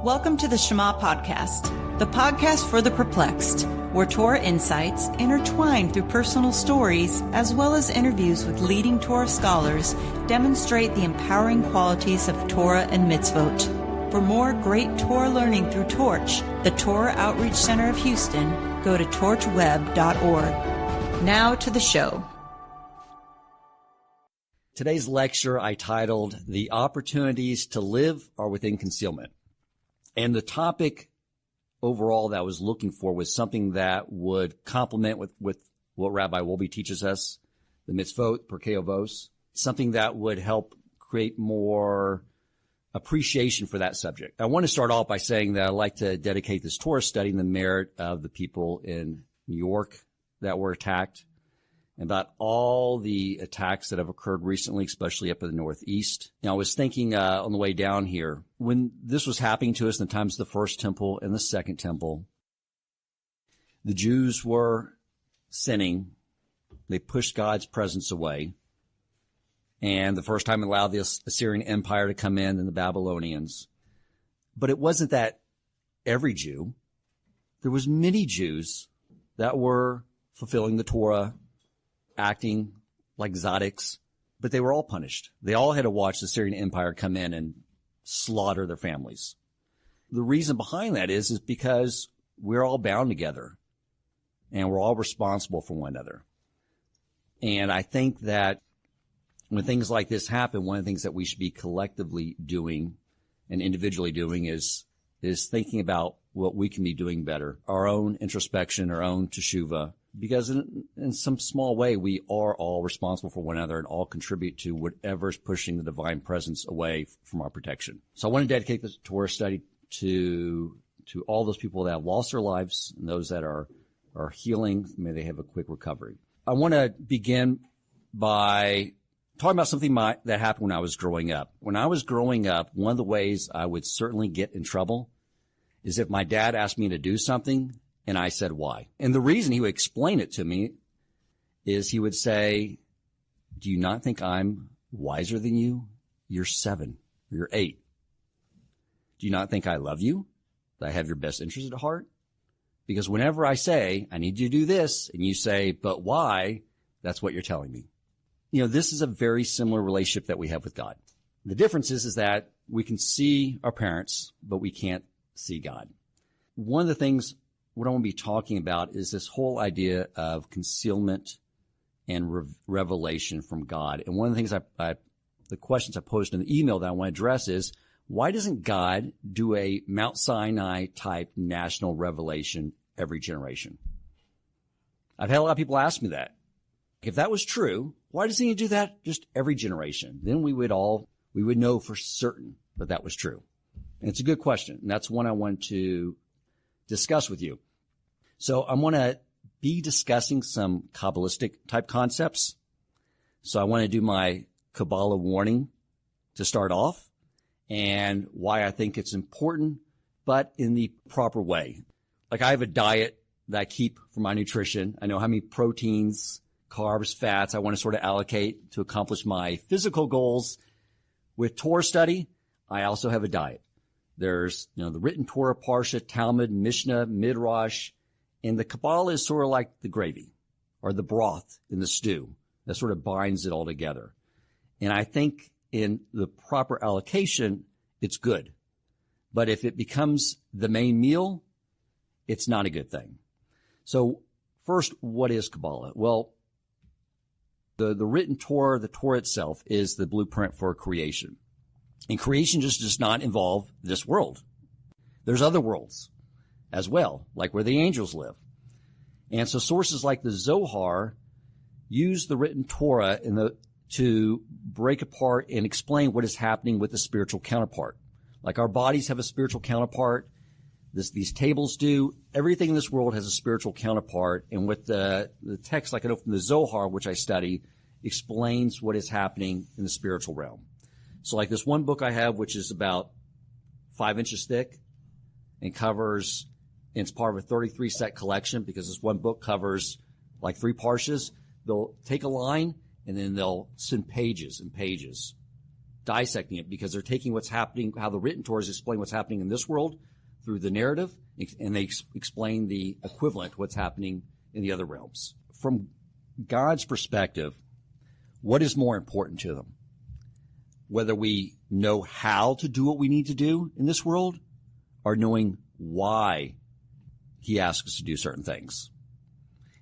Welcome to the Shema podcast, the podcast for the perplexed, where Torah insights, intertwined through personal stories, as well as interviews with leading Torah scholars, demonstrate the empowering qualities of Torah and mitzvot. For more great Torah learning through Torch, the Torah Outreach Center of Houston, go to torchweb.org. Now to the show. Today's lecture I titled, The Opportunities to Live Are Within Concealment. And the topic overall that I was looking for was something that would complement with what Rabbi Wolbe teaches us, the mitzvot, Perkei Avos, something that would help create more appreciation for that subject. I want to start off by saying that I'd like to dedicate this Torah study in the merit of the people in New York that were attacked, and about all the attacks that have occurred recently, especially up in the Northeast. Now, I was thinking on the way down here, when this was happening to us in the times of the First Temple and the Second Temple, the Jews were sinning. They pushed God's presence away. And the first time allowed the Assyrian Empire to come in and the Babylonians. But it wasn't that every Jew. There was many Jews that were fulfilling the Torah, acting like tzaddiks, but they were all punished. They all had to watch the Assyrian Empire come in and slaughter their families. The reason behind that is because we're all bound together and we're all responsible for one another. And I think that when things like this happen, one of the things that we should be collectively doing and individually doing is thinking about what we can be doing better, our own introspection, our own teshuvah, because in some small way, we are all responsible for one another and all contribute to whatever's pushing the divine presence away from our protection. So I want to dedicate this Torah study to all those people that have lost their lives and those that are healing. May they have a quick recovery. I want to begin by talking about something that happened when I was growing up. When I was growing up, one of the ways I would certainly get in trouble is if my dad asked me to do something and I said, why? And the reason he would explain it to me is he would say, do you not think I'm wiser than you? You're 7 or you're 8. Do you not think I love you? That I have your best interest at heart? Because whenever I say, I need you to do this, and you say, but why? That's what you're telling me. You know, this is a very similar relationship that we have with God. The difference is that we can see our parents, but we can't see God. One of the things what I want to be talking about is this whole idea of concealment and revelation from God. And one of the things the questions I posed in the email that I want to address is, why doesn't God do a Mount Sinai type national revelation every generation? I've had a lot of people ask me that. If that was true, why doesn't he do that just every generation? Then we would know for certain that was true. And it's a good question. And that's one I want to discuss with you. So I'm going to be discussing some Kabbalistic type concepts. So I want to do my Kabbalah warning to start off and why I think it's important, but in the proper way. Like I have a diet that I keep for my nutrition. I know how many proteins, carbs, fats I want to sort of allocate to accomplish my physical goals. With Torah study, I also have a diet. There's, the written Torah, Parsha, Talmud, Mishnah, Midrash, and the Kabbalah is sort of like the gravy or the broth in the stew that sort of binds it all together. And I think in the proper allocation, it's good. But if it becomes the main meal, it's not a good thing. So first, what is Kabbalah? Well, the written Torah, the Torah itself, is the blueprint for creation. And creation just does not involve this world. There's other worlds as well, like where the angels live. And so sources like the Zohar use the written Torah to break apart and explain what is happening with the spiritual counterpart. Like our bodies have a spiritual counterpart. These tables do. Everything in this world has a spiritual counterpart. And with the text, like I know from the Zohar, which I study, explains what is happening in the spiritual realm. So like this one book I have, which is about 5 inches thick and covers, and it's part of a 33 set collection because this one book covers like 3 parshas. They'll take a line and then they'll send pages and pages dissecting it, because they're taking what's happening, how the written Torah is explaining what's happening in this world through the narrative, and they explain the equivalent, what's happening in the other realms. From God's perspective, what is more important to them? Whether we know how to do what we need to do in this world, or knowing why he asks us to do certain things.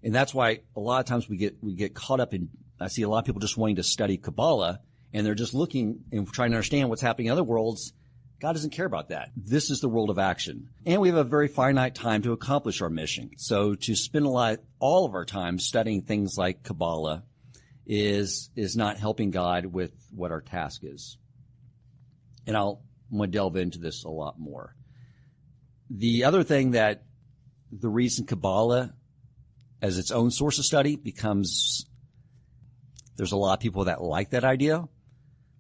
And that's why a lot of times we get caught up in, I see a lot of people just wanting to study Kabbalah, and they're just looking and trying to understand what's happening in other worlds. God doesn't care about that. This is the world of action. And we have a very finite time to accomplish our mission. So to spend all of our time studying things like Kabbalah is not helping God with what our task is. And I'm going to delve into this a lot more. The other thing that the reason Kabbalah as its own source of study becomes, there's a lot of people that like that idea.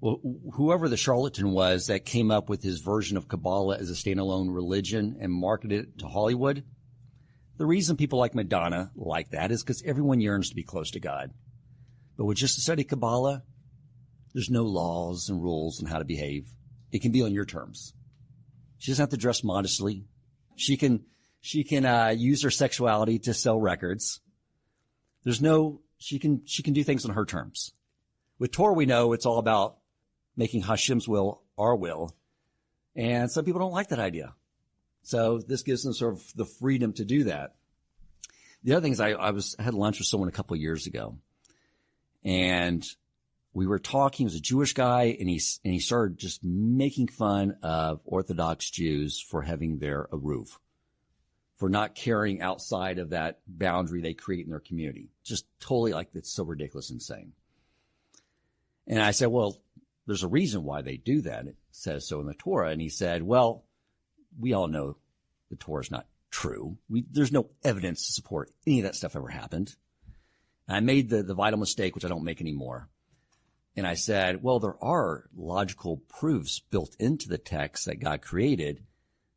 Well, whoever the charlatan was that came up with his version of Kabbalah as a standalone religion and marketed it to Hollywood, the reason people like Madonna like that is because everyone yearns to be close to God. But with just to study Kabbalah, there's no laws and rules on how to behave. It can be on your terms. She doesn't have to dress modestly. She can use her sexuality to sell records. She can do things on her terms. With Torah, we know it's all about making Hashem's will our will. And some people don't like that idea. So this gives them sort of the freedom to do that. The other thing is I had lunch with someone a couple of years ago, and we were talking. He was a Jewish guy, and he started just making fun of Orthodox Jews for having their eruv, for not caring outside of that boundary they create in their community. Just totally like, it's so ridiculous, insane. And I said, well, there's a reason why they do that. It says so in the Torah. And he said, well, we all know the Torah is not true. There's no evidence to support any of that stuff ever happened. And I made the vital mistake, which I don't make anymore. And I said, well, there are logical proofs built into the text that God created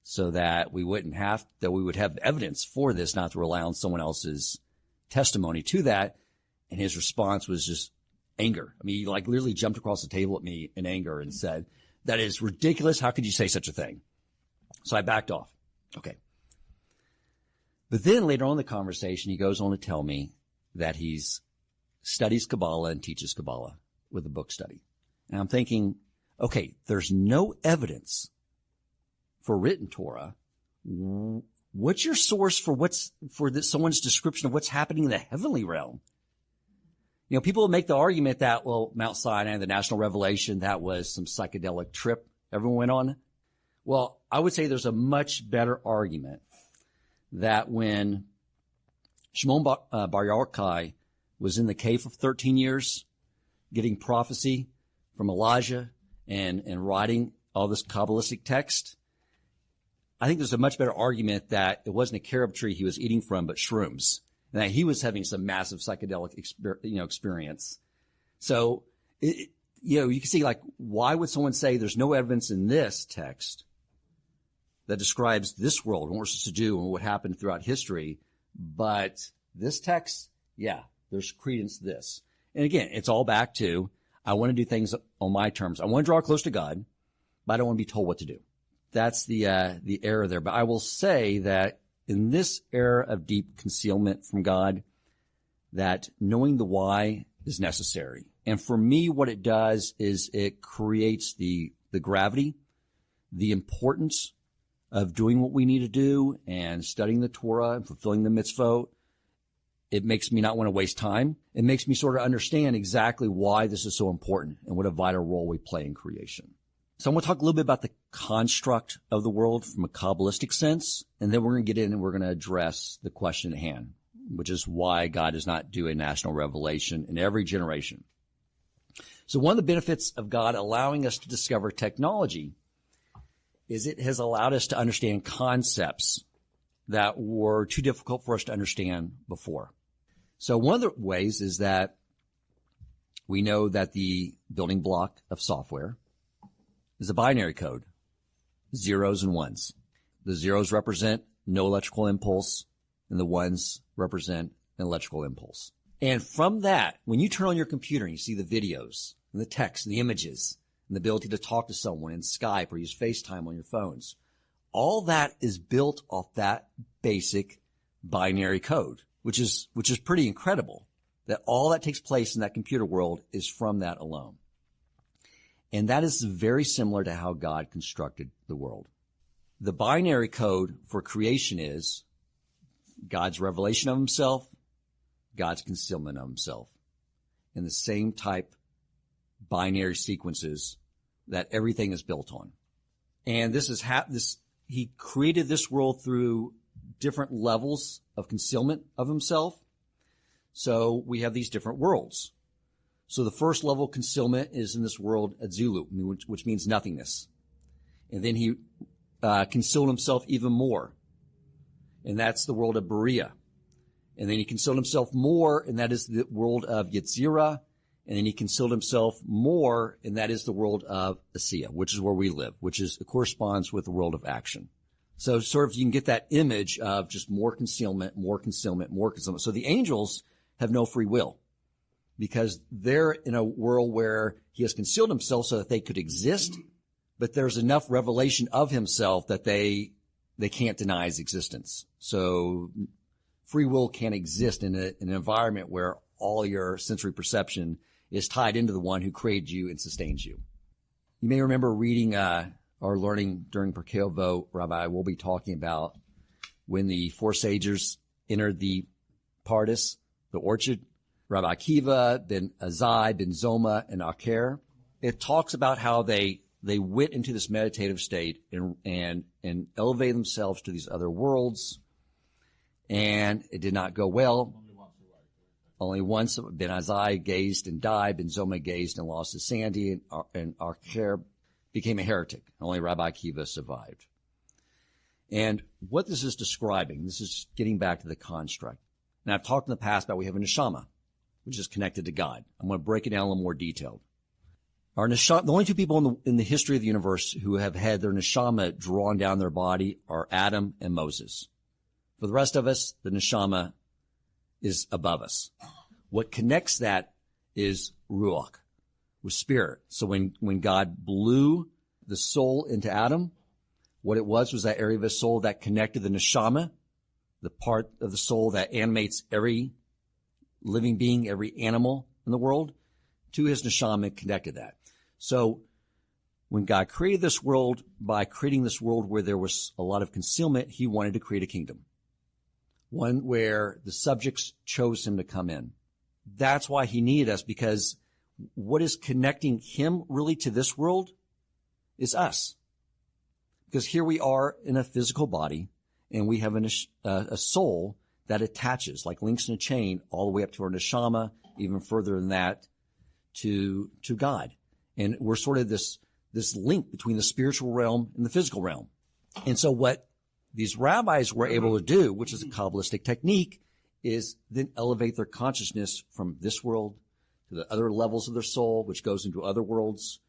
so that we would have evidence for this, not to rely on someone else's testimony to that. And his response was just anger. I mean, he literally jumped across the table at me in anger and said, that is ridiculous. How could you say such a thing? So I backed off. Okay. But then later on in the conversation, he goes on to tell me that he studies Kabbalah and teaches Kabbalah with a book study. And I'm thinking, okay, there's no evidence for written Torah. What's your source for someone's description of what's happening in the heavenly realm? You know, people make the argument that, well, Mount Sinai, the national revelation, that was some psychedelic trip everyone went on. Well, I would say there's a much better argument that when Shimon Bar Yochai was in the cave for 13 years, getting prophecy from Elijah and writing all this Kabbalistic text, I think there's a much better argument that it wasn't a carob tree he was eating from, but shrooms. And that he was having some massive psychedelic experience. So, you can see, why would someone say there's no evidence in this text that describes this world, what we're supposed to do and what happened throughout history, but this text, yeah, there's credence to this. And again, it's all back to, I want to do things on my terms. I want to draw close to God, but I don't want to be told what to do. That's the error there. But I will say that in this era of deep concealment from God, that knowing the why is necessary. And for me, what it does is it creates the gravity, the importance of doing what we need to do and studying the Torah and fulfilling the mitzvot. It makes me not want to waste time. It makes me sort of understand exactly why this is so important and what a vital role we play in creation. So I'm going to talk a little bit about the construct of the world from a Kabbalistic sense, and then we're going to get in and we're going to address the question at hand, which is why God does not do a national revelation in every generation. So one of the benefits of God allowing us to discover technology is it has allowed us to understand concepts that were too difficult for us to understand before. So one of the ways is that we know that the building block of software is a binary code, zeros and ones. The zeros represent no electrical impulse, and the ones represent an electrical impulse. And from that, when you turn on your computer and you see the videos and the text and the images and the ability to talk to someone in Skype or use FaceTime on your phones. All that is built off that basic binary code, which is pretty incredible, that all that takes place in that computer world is from that alone. And that is very similar to how God constructed the world. The binary code for creation is God's revelation of himself, God's concealment of himself, in the same type binary sequences that everything is built on. And he created this world through different levels of concealment of himself. So we have these different worlds. So the first level of concealment is in this world Adzilut, which means nothingness. And then he concealed himself even more. And that's the world of Berea. And then he concealed himself more, and that is the world of Yetzirah. And then he concealed himself more, and that is the world of Asiya, which is where we live, it corresponds with the world of action. So sort of you can get that image of just more concealment, more concealment, more concealment. So the angels have no free will because they're in a world where he has concealed himself so that they could exist, but there's enough revelation of himself that they can't deny his existence. So free will can't exist in an environment where all your sensory perception is tied into the one who created you and sustains you. You may remember reading or learning during Perplexed, Rabbi, we'll be talking about when the four sages entered the Pardes, the orchard, Rabbi Akiva, Ben Azai, Ben Zoma, and Acher. It talks about how they went into this meditative state and elevated themselves to these other worlds, and it did not go well. Only once Ben Azai gazed and died, Ben Zoma gazed and lost his sanity, and Acher became a heretic. Only Rabbi Akiva survived. And what this is describing, this is getting back to the construct. Now, I've talked in the past about we have a neshama, which is connected to God. I'm going to break it down a little more detailed. Our neshama, the only two people in the history of the universe who have had their neshama drawn down their body are Adam and Moses. For the rest of us, the neshama is above us. What connects that is ruach, with spirit. So when God blew the soul into Adam, what it was that area of his soul that connected the neshama, the part of the soul that animates every living being, every animal in the world, to his neshama, connected that. So when God created this world, by creating this world where there was a lot of concealment, he wanted to create a kingdom, one where the subjects chose him to come in. That's why he needed us, because what is connecting him really to this world is us. Because here we are in a physical body, and we have a soul that attaches, like links in a chain, all the way up to our neshama, even further than that, to God. And we're sort of this link between the spiritual realm and the physical realm. And so what these rabbis were able to do, which is a Kabbalistic technique, is then elevate their consciousness from this world to the other levels of their soul, which goes into other worlds.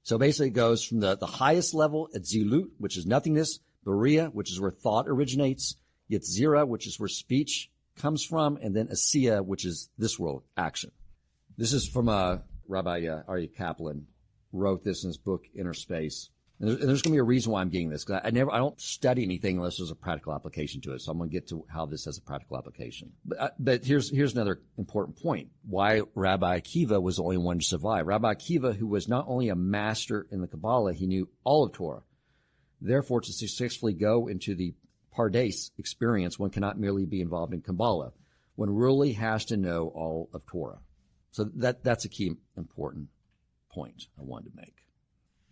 So basically it goes from the highest level at Zilut, which is nothingness, Berea, which is where thought originates, Yetzirah, which is where speech comes from, and then Asiya, which is this world, action. This is from Rabbi Aryeh Kaplan, wrote this in his book, Inner Space. And there's going to be a reason why I'm getting this, because I don't study anything unless there's a practical application to it. So I'm going to get to how this has a practical application. But here's another important point. Why Rabbi Akiva was the only one to survive. Rabbi Akiva, who was not only a master in the Kabbalah, he knew all of Torah. Therefore, to successfully go into the Pardes experience, one cannot merely be involved in Kabbalah. One really has to know all of Torah. So that's a key important point I wanted to make.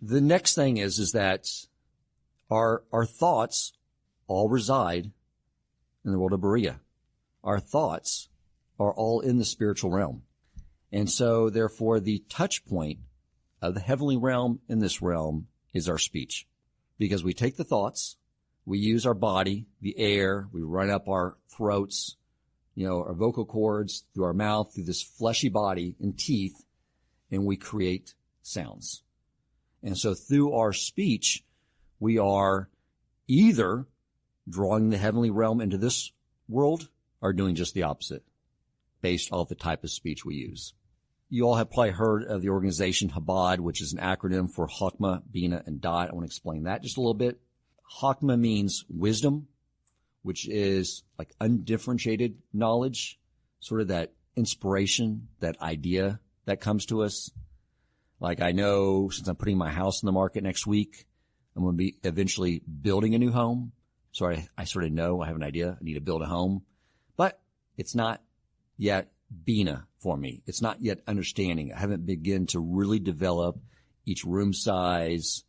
The next thing is that our thoughts all reside in the world of Berea. Our thoughts are all in the spiritual realm. And so, therefore, the touch point of the heavenly realm in this realm is our speech. Because we take the thoughts, we use our body, the air, we run up our throats, our vocal cords, through our mouth, through this fleshy body and teeth, and we create sounds. And so through our speech, we are either drawing the heavenly realm into this world or doing just the opposite, based off the type of speech we use. you all have probably heard of the organization Chabad, which is an acronym for Chokmah, Bina, and Dot. I want to explain that just a little bit. Chokmah means wisdom, which is like undifferentiated knowledge, sort of that inspiration, that idea that comes to us. Like I know since I'm putting my house in the market next week, I'm going to be eventually building a new home. So I sort of know, I have an idea, I need to build a home. But it's not yet Bina for me. It's not yet understanding. I haven't begun to really develop each room size,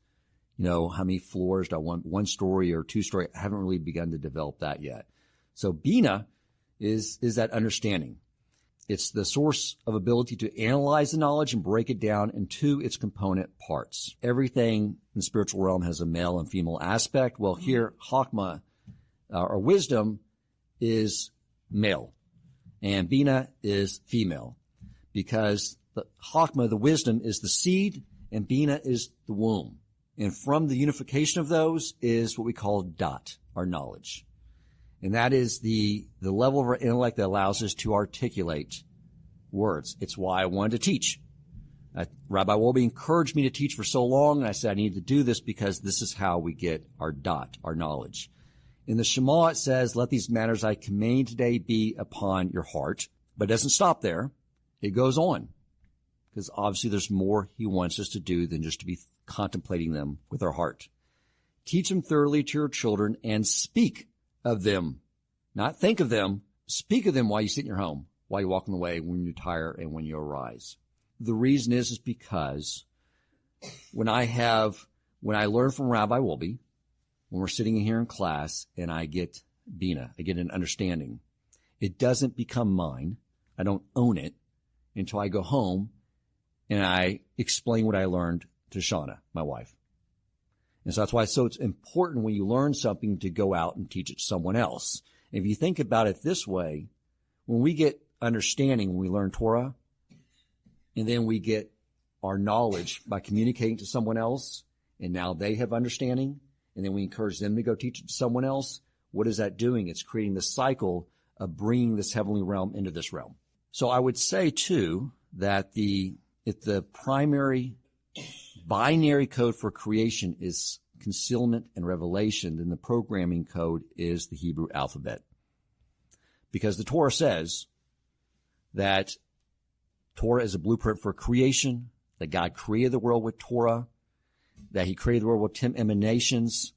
how many floors do I want, 1 story or 2 story. I haven't really begun to develop that yet. So Bina is that understanding. It's the source of ability to analyze the knowledge and break it down into its component parts. Everything in the spiritual realm has a male and female aspect. Well, here, Chokmah, or wisdom, is male, and Bina is female, because the Chokmah, the wisdom, is the seed, and Bina is the womb. And from the unification of those is what we call Dot, our knowledge. And that is the level of our intellect that allows us to articulate words. It's why I wanted to teach. Rabbi Wolbe encouraged me to teach for so long, and I said I need to do this because this is how we get our Dot, our knowledge. In the Shema, it says, let these matters I command today be upon your heart. But it doesn't stop there. It goes on, because obviously there's more he wants us to do than just to be contemplating them with our heart. Teach them thoroughly to your children and speak of them, not think of them. Speak of them while you sit in your home, while you walk on the way, when you tire, and when you arise. The reason is because when I learn from Rabbi Wolbe, when we're sitting in here in class and I get Bina, I get an understanding, it doesn't become mine. I don't own it until I go home and I explain what I learned to Shauna, my wife. And so that's why it's important when you learn something to go out and teach it to someone else. And if you think about it this way, when we get understanding, when we learn Torah, and then we get our knowledge by communicating to someone else, and now they have understanding, and then we encourage them to go teach it to someone else, what is that doing? It's creating the cycle of bringing this heavenly realm into this realm. So I would say, too, that if the primary binary code for creation is concealment and revelation, then the programming code is the Hebrew alphabet. Because the Torah says that Torah is a blueprint for creation, that God created the world with Torah, that he created the world with 10 emanations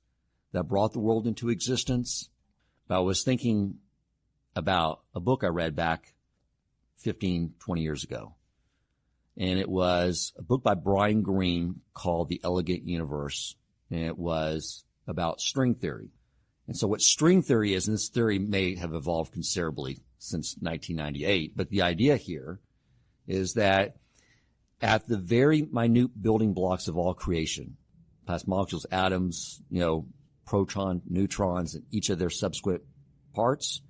that brought the world into existence. But I was thinking about a book I read back 15, 20 years ago. And it was a book by Brian Greene called The Elegant Universe. And it was about string theory. And so what string theory is, and this theory may have evolved considerably since 1998, but the idea here is that at the very minute building blocks of all creation, past molecules, atoms, proton, neutrons, and each of their subsequent parts,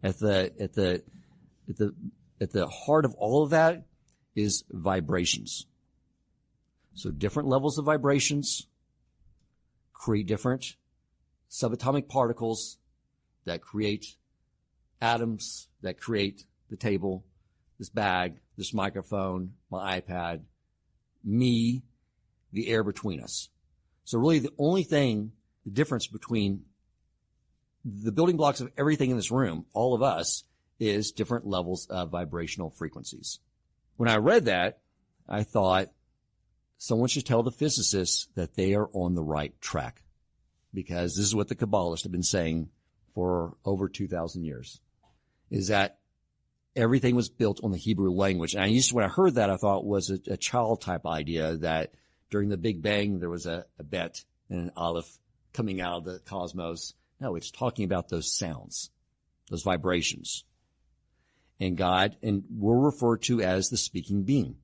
at the heart of all of that is vibrations. So different levels of vibrations create different subatomic particles that create atoms, that create the table, this bag, this microphone, my iPad, me, the air between us. So really the difference between the building blocks of everything in this room, all of us, is different levels of vibrational frequencies. When I read that, I thought someone should tell the physicists that they are on the right track, because this is what the Kabbalists have been saying for over 2,000 years, is that everything was built on the Hebrew language. And when I heard that, I thought it was a child type idea that during the Big Bang, there was a bet and an aleph coming out of the cosmos. No, it's talking about those sounds, those vibrations. And God, and we're referred to as the speaking being,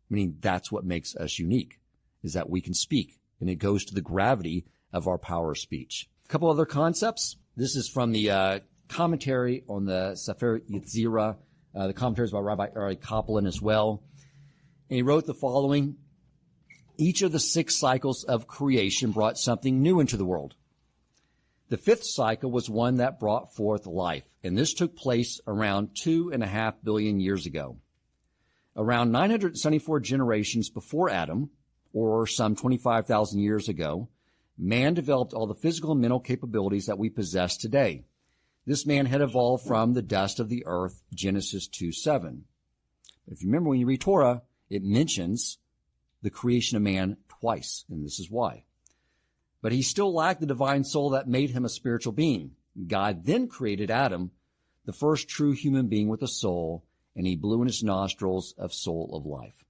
meaning that's what makes us unique, is that we can speak. And it goes to the gravity of our power of speech. A couple other concepts. This is from the commentary on the Sefer Yetzirah. The commentary is by Rabbi Ari Kaplan as well. And he wrote the following: each of the 6 cycles of creation brought something new into the world. The 5th cycle was one that brought forth life, and this took place around 2.5 billion years ago. Around 974 generations before Adam, or some 25,000 years ago, man developed all the physical and mental capabilities that we possess today. This man had evolved from the dust of the earth, Genesis 2:7. If you remember when you read Torah, it mentions the creation of man twice, and this is why. But he still lacked the divine soul that made him a spiritual being. God then created Adam, the first true human being with a soul, and he blew in his nostrils of soul of life.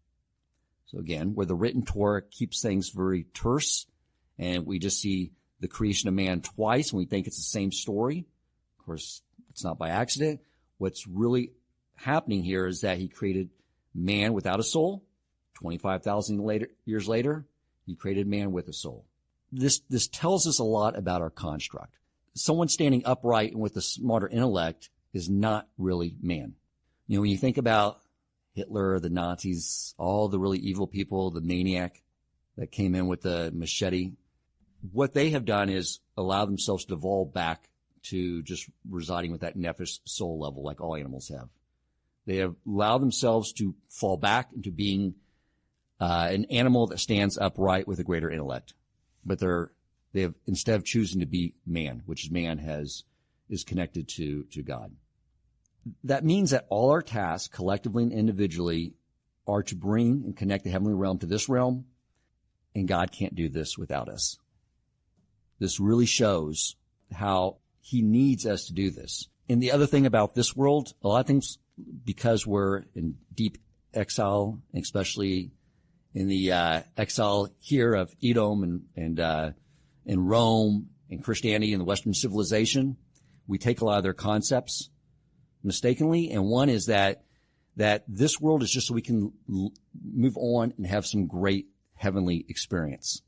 So again, where the written Torah keeps things very terse, and we just see the creation of man twice, and we think it's the same story. Of course, it's not by accident. What's really happening here is that he created man without a soul. 25,000 years later, he created man with a soul. This tells us a lot about our construct. Someone standing upright and with a smarter intellect is not really man. You know, when you think about Hitler, the Nazis, all the really evil people, the maniac that came in with the machete, what they have done is allow themselves to evolve back to just residing with that nefesh soul level like all animals have. They have allowed themselves to fall back into being an animal that stands upright with a greater intellect. But they have, instead of choosing to be man, which is man is connected to God. That means that all our tasks, collectively and individually, are to bring and connect the heavenly realm to this realm, and God can't do this without us. This really shows how he needs us to do this. And the other thing about this world, a lot of things, because we're in deep exile, especially in the exile here of Edom and Rome and Christianity and the Western civilization, we take a lot of their concepts mistakenly. And one is that this world is just so we can move on and have some great heavenly experience.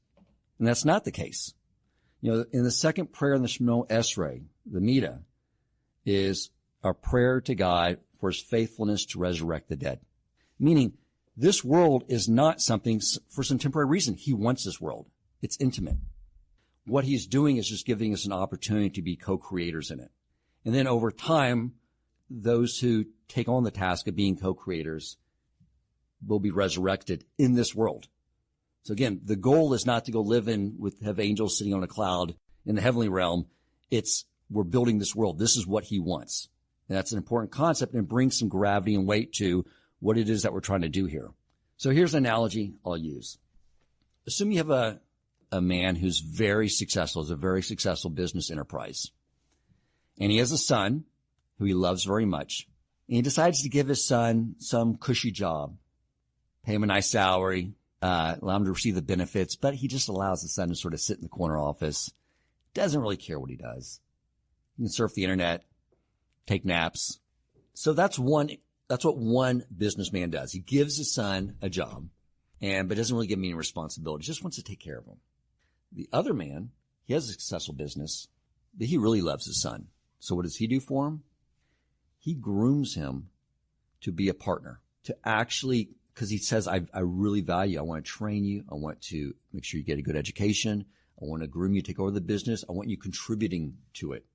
And that's not the case. You know, in the second prayer in the Shema Esrei, the Midah, is our prayer to God for his faithfulness to resurrect the dead. Meaning, this world is not something for some temporary reason. He wants this world. It's intimate. What he's doing is just giving us an opportunity to be co-creators in it. And then over time, those who take on the task of being co-creators will be resurrected in this world. So again, the goal is not to go live have angels sitting on a cloud in the heavenly realm. It's we're building this world. This is what he wants. And that's an important concept and brings some gravity and weight to what it is that we're trying to do here. So here's an analogy I'll use. Assume you have a man who's very successful, has a very successful business enterprise. And he has a son who he loves very much. And he decides to give his son some cushy job, pay him a nice salary, allow him to receive the benefits, but he just allows the son to sort of sit in the corner office, doesn't really care what he does. He can surf the internet, take naps. So that's what one businessman does. He gives his son a job, but doesn't really give him any responsibility. Just wants to take care of him. The other man, he has a successful business, but he really loves his son. So what does he do for him? He grooms him to be a partner, to actually, because he says, I really value you. I want to train you. I want to make sure you get a good education. I want to groom you, take over the business. I want you contributing to it.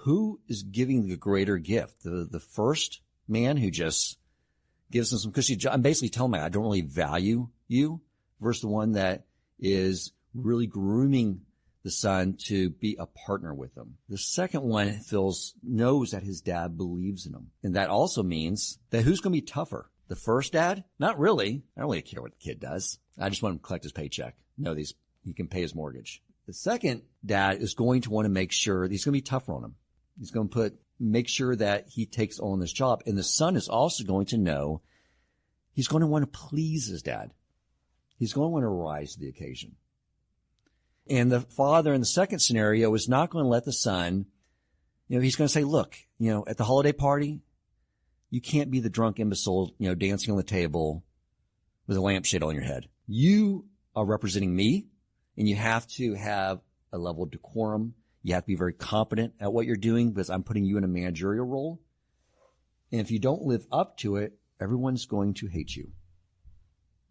Who is giving the greater gift? The first man who just gives him some cushy job. I'm basically telling him I don't really value you, versus the one that is really grooming the son to be a partner with him. The second one knows that his dad believes in him. And that also means that who's going to be tougher? The first dad? Not really. I don't really care what the kid does. I just want him to collect his paycheck. Know he can pay his mortgage. The second dad is going to want to make sure he's going to be tougher on him. He's going to make sure that he takes on this job. And the son is also going to know he's going to want to please his dad. He's going to want to rise to the occasion. And the father in the second scenario is not going to let the son, he's going to say, look, at the holiday party, you can't be the drunk imbecile, dancing on the table with a lampshade on your head. You are representing me, and you have to have a level of decorum. You have to be very competent at what you're doing because I'm putting you in a managerial role. And if you don't live up to it, everyone's going to hate you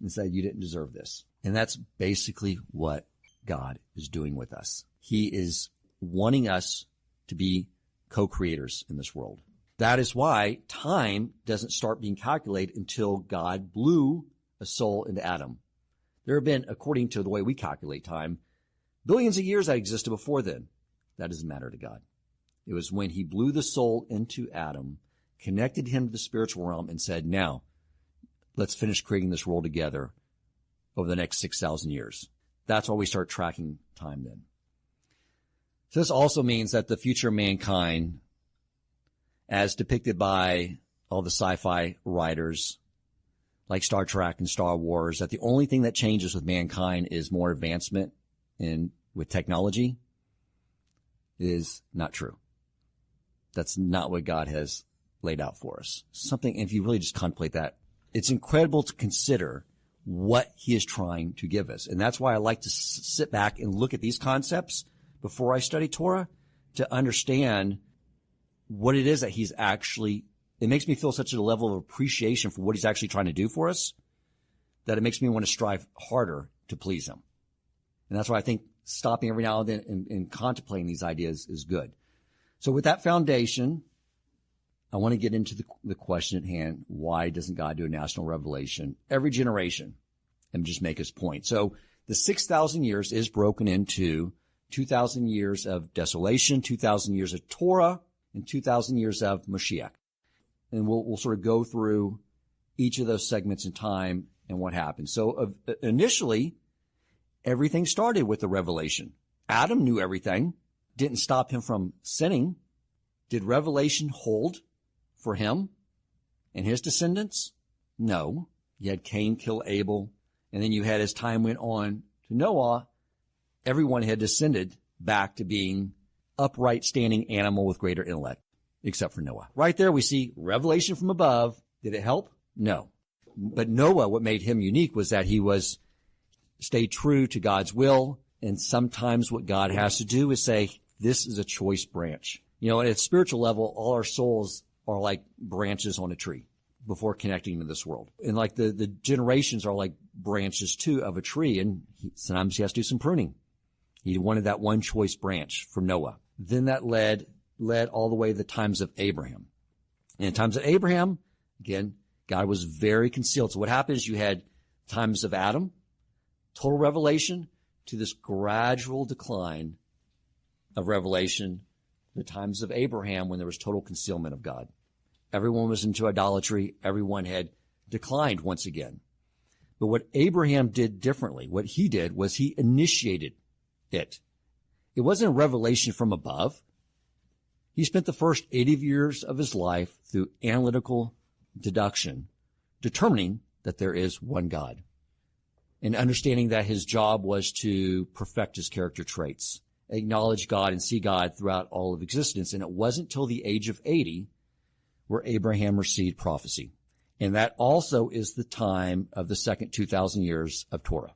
and say you didn't deserve this. And that's basically what God is doing with us. He is wanting us to be co-creators in this world. That is why time doesn't start being calculated until God blew a soul into Adam. There have been, according to the way we calculate time, billions of years that existed before then. That doesn't matter to God. It was when he blew the soul into Adam, connected him to the spiritual realm, and said, now, let's finish creating this world together over the next 6,000 years. That's why we start tracking time then. So this also means that the future of mankind, as depicted by all the sci-fi writers like Star Trek and Star Wars, that the only thing that changes with mankind is more advancement with technology, is not true. That's not what God has laid out for us. Something, if you really just contemplate that, it's incredible to consider what he is trying to give us. And that's why I like to sit back and look at these concepts before I study Torah, to understand what it is that he's actually, it makes me feel such a level of appreciation for what he's actually trying to do for us, that it makes me want to strive harder to please him. And that's why I think stopping every now and then and contemplating these ideas is good. So with that foundation, I want to get into the question at hand. Why doesn't God do a national revelation every generation? And just make his point. So the 6,000 years is broken into 2,000 years of desolation, 2,000 years of Torah, and 2,000 years of Mashiach. And we'll sort of go through each of those segments in time and what happened. So initially, everything started with the revelation. Adam knew everything, didn't stop him from sinning. Did revelation hold for him and his descendants? No. You had Cain kill Abel, and then you had, as time went on to Noah, everyone had descended back to being upright, standing animal with greater intellect, except for Noah. Right there we see revelation from above. Did it help? No. But Noah, what made him unique was that he stayed true to God's will, and sometimes what God has to do is say, this is a choice branch. You know, at a spiritual level, all our souls are like branches on a tree before connecting to this world. And like the generations are like branches too of a tree, and sometimes he has to do some pruning. He wanted that one choice branch from Noah. Then that led all the way to the times of Abraham. And in times of Abraham, again, God was very concealed. So what happened is you had times of Adam, total revelation, to this gradual decline of revelation, the times of Abraham when there was total concealment of God. Everyone was into idolatry. Everyone had declined once again. But what Abraham did differently, what he did was he initiated it. It wasn't a revelation from above. He spent the first 80 years of his life through analytical deduction, determining that there is one God, and understanding that his job was to perfect his character traits, acknowledge God and see God throughout all of existence. And it wasn't till the age of 80 where Abraham received prophecy. And that also is the time of the second 2,000 years of Torah.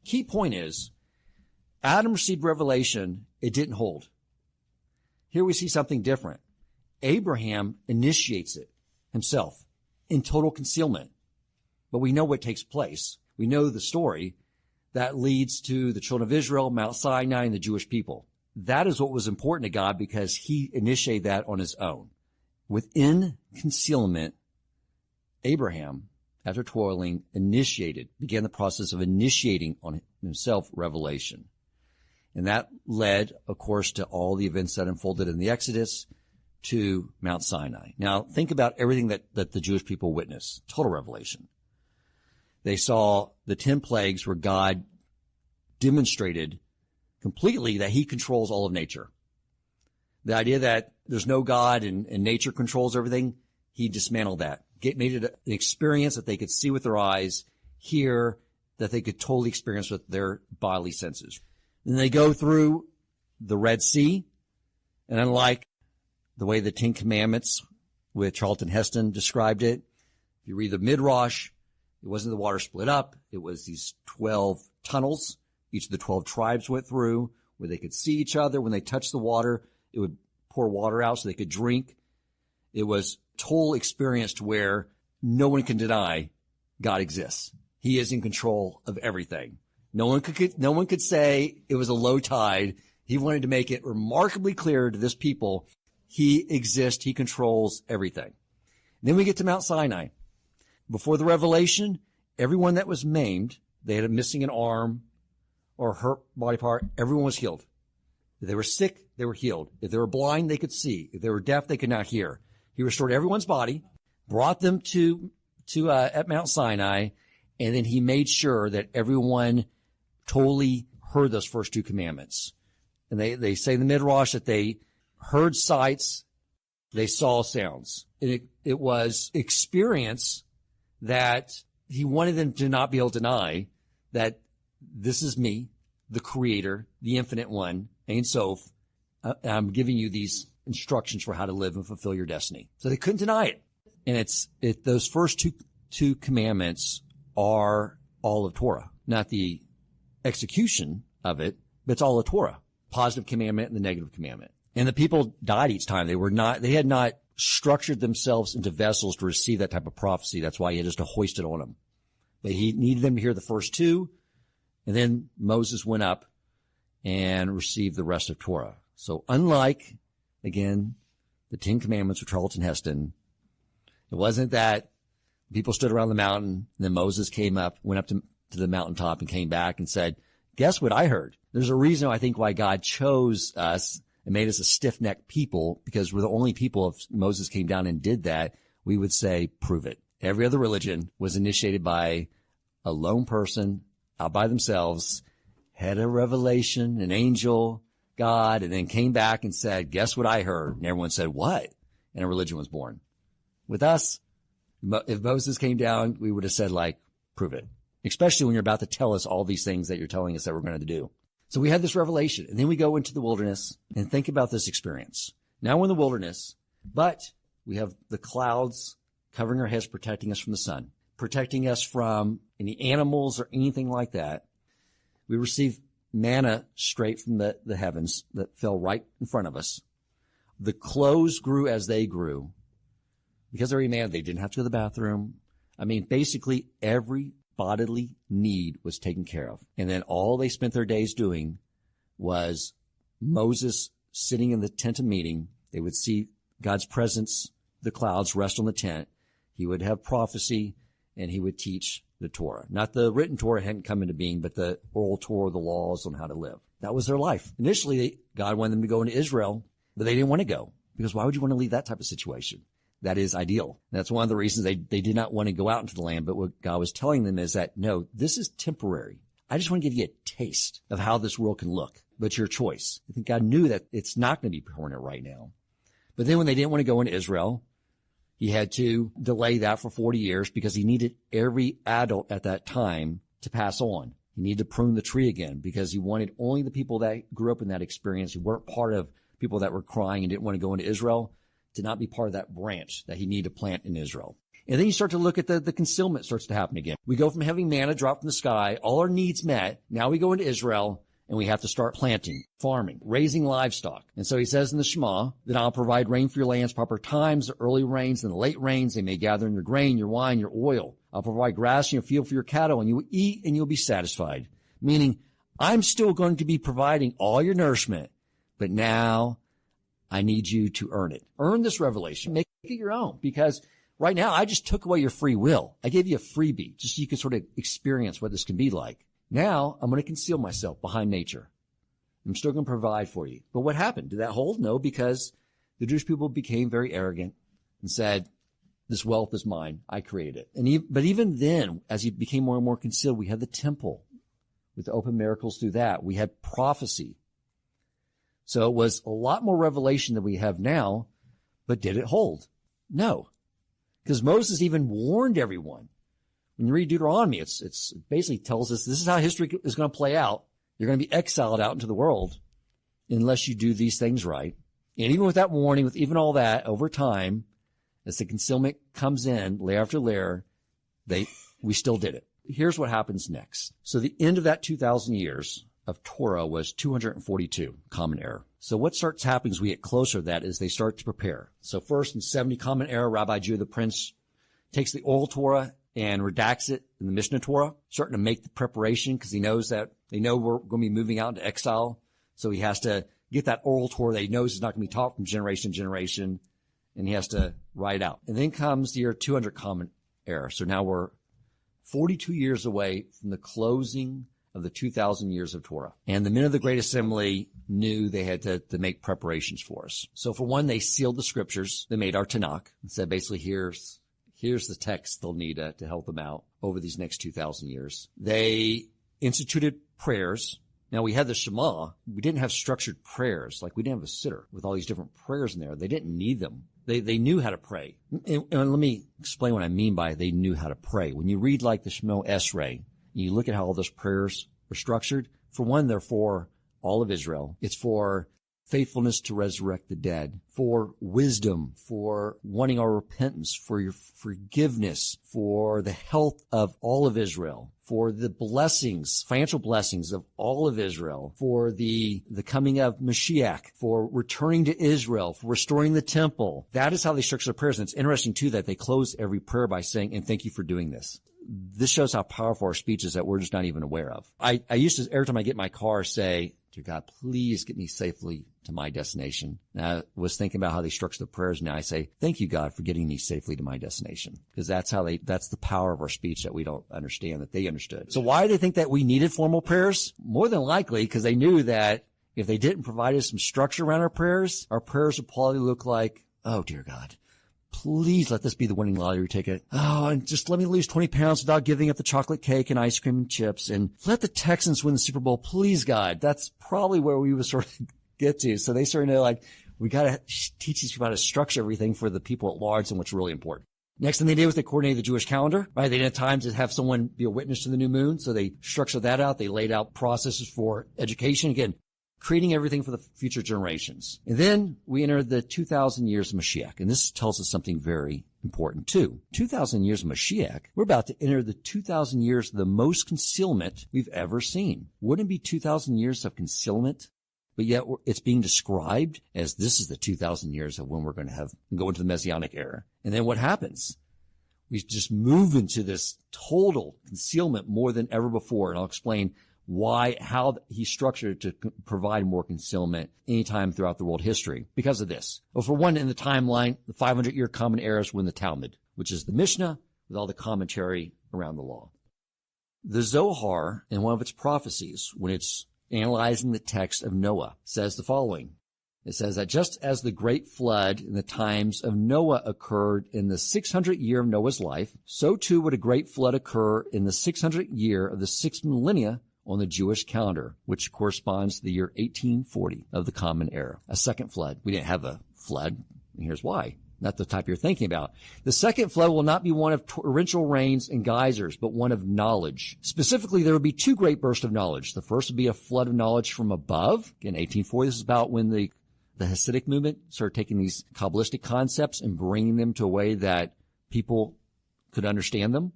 Key point is, Adam received revelation, it didn't hold. Here we see something different. Abraham initiates it himself in total concealment. But we know what takes place. We know the story that leads to the children of Israel, Mount Sinai, and the Jewish people. That is what was important to God because he initiated that on his own. Within concealment, Abraham, after toiling, began the process of initiating on himself revelation. And that led, of course, to all the events that unfolded in the Exodus to Mount Sinai. Now, think about everything that the Jewish people witnessed. Total revelation. They saw the 10 plagues where God demonstrated completely that he controls all of nature. The idea that there's no God and nature controls everything, he dismantled that. Made it an experience that they could see with their eyes, hear, that they could totally experience with their bodily senses. And they go through the Red Sea, and unlike the way the 10 Commandments with Charlton Heston described it, if you read the Midrash, it wasn't the water split up. It was these 12 tunnels each of the 12 tribes went through where they could see each other. When they touched the water, it would pour water out so they could drink. It was total experience to where no one can deny God exists. He is in control of everything. No one could say it was a low tide. He wanted to make it remarkably clear to this people, He exists. He controls everything. Then we get to Mount Sinai. Before the revelation, everyone that was maimed, they had a missing an arm or hurt body part, everyone was healed. If they were sick, they were healed. If they were blind, they could see. If they were deaf, they could not hear. He restored everyone's body, brought them to at Mount Sinai, and then he made sure that everyone totally heard those first two commandments. And they say in the Midrash that they heard sights, they saw sounds. And it was experience that he wanted them to not be able to deny that this is me, the creator, the infinite one, Ein Sof. I'm giving you these instructions for how to live and fulfill your destiny. So they couldn't deny it. And those first two commandments are all of Torah, not the execution of it, but it's all of Torah. Positive commandment and the negative commandment. And the people died each time. They had not structured themselves into vessels to receive that type of prophecy. That's why he had just to hoist it on them. But he needed them to hear the first two, and then Moses went up and received the rest of Torah. So unlike, again, the Ten Commandments with Charlton Heston, it wasn't that people stood around the mountain, and then Moses went up to the mountaintop and came back and said, guess what I heard? There's a reason, I think, why God chose us and made us a stiff-necked people, because we're the only people, if Moses came down and did that, we would say, prove it. Every other religion was initiated by a lone person out by themselves, had a revelation, an angel, God, and then came back and said, guess what I heard? And everyone said, what? And a religion was born. With us, if Moses came down, we would have said, prove it. Especially when you're about to tell us all these things that you're telling us that we're going to do. So we had this revelation, and then we go into the wilderness and think about this experience. Now we're in the wilderness, but we have the clouds covering our heads, protecting us from the sun, protecting us from any animals or anything like that. We receive manna straight from the heavens that fell right in front of us. The clothes grew as they grew. Because they're manna, they didn't have to go to the bathroom. I mean, basically every bodily need was taken care of. And then all they spent their days doing was Moses sitting in the tent of meeting. They would see God's presence, the clouds rest on the tent. He would have prophecy, and he would teach the Torah. Not the written Torah hadn't come into being, but the oral Torah, the laws on how to live. That was their life. Initially, God wanted them to go into Israel, but they didn't want to go, because why would you want to leave that type of situation? That is ideal. That's one of the reasons they did not want to go out into the land. But what God was telling them is that, no, this is temporary. I just want to give you a taste of how this world can look. But it's your choice. I think God knew that it's not going to be permanent right now. But then when they didn't want to go into Israel, he had to delay that for 40 years because he needed every adult at that time to pass on. He needed to prune the tree again because he wanted only the people that grew up in that experience, who weren't part of people that were crying and didn't want to go into Israel, to not be part of that branch that he needed to plant in Israel. And then you start to look at the concealment starts to happen again. We go from having manna drop from the sky, all our needs met. Now we go into Israel and we have to start planting, farming, raising livestock. And so he says in the Shema that I'll provide rain for your lands, proper times, the early rains and the late rains. They may gather in your grain, your wine, your oil. I'll provide grass in your field for your cattle, and you will eat and you'll be satisfied. Meaning, I'm still going to be providing all your nourishment, but now I need you to earn it. Earn this revelation. Make it your own. Because right now, I just took away your free will. I gave you a freebie just so you could sort of experience what this can be like. Now, I'm going to conceal myself behind nature. I'm still going to provide for you. But what happened? Did that hold? No, because the Jewish people became very arrogant and said, this wealth is mine. I created it. But even then, as he became more and more concealed, we had the temple with the open miracles through that. We had prophecy. So it was a lot more revelation than we have now, but did it hold? No. Because Moses even warned everyone. When you read Deuteronomy, it's basically tells us this is how history is going to play out. You're going to be exiled out into the world unless you do these things right. And even with that warning, with even all that, over time, as the concealment comes in layer after layer, we still did it. Here's what happens next. So the end of that 2,000 years of Torah was 242, common era. So what starts happening as we get closer to that is they start to prepare. So first in 70 common era, Rabbi Judah the Prince takes the oral Torah and redacts it in the Mishnah Torah, starting to make the preparation because he knows that they know we're going to be moving out into exile. So he has to get that oral Torah that he knows is not going to be taught from generation to generation, and he has to write out. And then comes the year 200 Common Era. So now we're 42 years away from the closing of the 2,000 years of Torah. And the men of the Great Assembly knew they had to make preparations for us. So for one, they sealed the scriptures. They made our Tanakh and said, basically, here's the text they'll need to help them out over these next 2,000 years. They instituted prayers. Now, we had the Shema. We didn't have structured prayers. Like, we didn't have a sitter with all these different prayers in there. They didn't need them. They knew how to pray. And let me explain what I mean by they knew how to pray. When you read like the Shema Esrei, you look at how all those prayers are structured. For one, they're for all of Israel. It's for faithfulness to resurrect the dead, for wisdom, for wanting our repentance, for your forgiveness, for the health of all of Israel, for the blessings, financial blessings of all of Israel, for the coming of Mashiach, for returning to Israel, for restoring the temple. That is how they structure their prayers. And it's interesting, too, that they close every prayer by saying, and thank you for doing this. This shows how powerful our speech is that we're just not even aware of. I used to, every time I get in my car, say, dear God, please get me safely to my destination. And I was thinking about how they structure the prayers. Now I say, thank you, God, for getting me safely to my destination. Because that's the power of our speech that we don't understand, that they understood. So why do they think that we needed formal prayers? More than likely because they knew that if they didn't provide us some structure around our prayers would probably look like, oh, dear God, please let this be the winning lottery ticket. Oh, and just let me lose 20 pounds without giving up the chocolate cake and ice cream and chips. And let the Texans win the Super Bowl. Please, God. That's probably where we would sort of get to. So they sort of know, like, we got to teach these people how to structure everything for the people at large and what's really important. Next thing they did was they coordinated the Jewish calendar, right? They didn't have time to have someone be a witness to the new moon. So they structured that out. They laid out processes for education. Again, creating everything for the future generations. And then we enter the 2,000 years of Mashiach. And this tells us something very important too. 2,000 years of Mashiach, we're about to enter the 2,000 years of the most concealment we've ever seen. Wouldn't it be 2,000 years of concealment? But yet it's being described as this is the 2,000 years of when we're going to go into the Messianic era. And then what happens? We just move into this total concealment more than ever before. And I'll explain how he structured it to provide more concealment anytime throughout the world history because of this. Well, for one, in the timeline, the 500-year Common Era is when the Talmud, which is the Mishnah with all the commentary around the law. The Zohar, in one of its prophecies, when it's analyzing the text of Noah, says the following. It says that just as the great flood in the times of Noah occurred in the 600th year of Noah's life, so too would a great flood occur in the 600th year of the sixth millennia on the Jewish calendar, which corresponds to the year 1840 of the Common Era. A second flood. We didn't have a flood, and here's why. Not the type you're thinking about. The second flood will not be one of torrential rains and geysers, but one of knowledge. Specifically, there will be two great bursts of knowledge. The first will be a flood of knowledge from above. Again, 1840, this is about when the Hasidic movement started taking these Kabbalistic concepts and bringing them to a way that people could understand them.